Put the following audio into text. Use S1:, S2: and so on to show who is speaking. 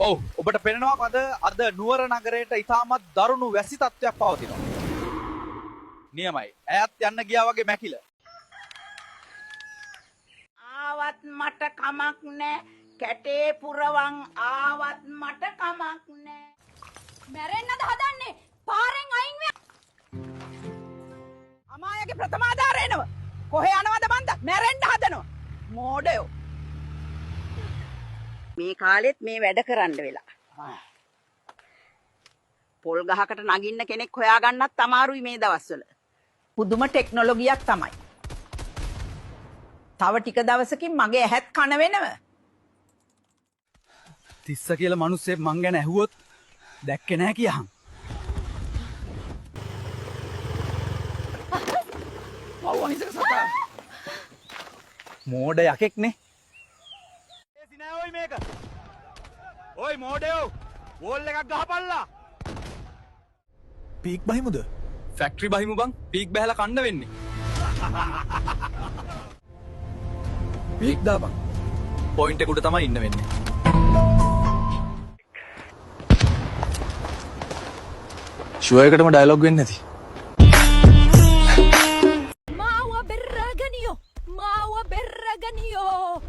S1: ඔව් ඔබට පෙනෙනවා අද නුවර නගරයට ඉතාමත් දරුණු වැසි තත්ත්වයක් පවතිනවා. නියමයි. ඈත් යන්න ගියා වගේ මැකිල.
S2: ආවත් මට කමක් නෑ. කැටේ පුරවන් ආවත් මට කමක් නෑ. මැරෙන්නද හදන්නේ? පාරෙන් අයින් වෙ. අමායාගේ ප්‍රථමාධාර එනවා. කොහෙ යනවද මන්ද? මැරෙන්න හදනවා. මෝඩයෝ. මේ කාලෙත් මේ වැඩ කරන්න වෙලා. පොල් ගහකට නගින්න කෙනෙක් හොයාගන්නත් අමාරුයි මේ දවස්වල. පුදුම ටෙක්නොලොජියක් තමයි. තව ටික දවසකින් මගේ ඇහත් කන වෙනව.
S1: තිස්ස කියලා මිනිස්සෙක් මං ගැන ඇහුවොත් දැක්කේ නැහැ කියහන්. මව් අහිංසක සතා. මෝඩ යකෙක්නේ. ඒසි නෑ ඔයි මේක. ඔයි මෝඩයෝ. වෝල් එකක් ගහපල්ලා.
S3: පීක් බහිමුද?
S1: ෆැක්ටරි බහිමු බං. පීක් බහැලා කන්න වෙන්නේ.
S3: පීක් දාපන්.
S1: පොයින්ට් එක උඩ තමයි ඉන්න වෙන්නේ.
S3: ෂුවර් එකටම ඩයලොග් වෙන්නේ නැති.
S4: මාව බෙරගනියෝ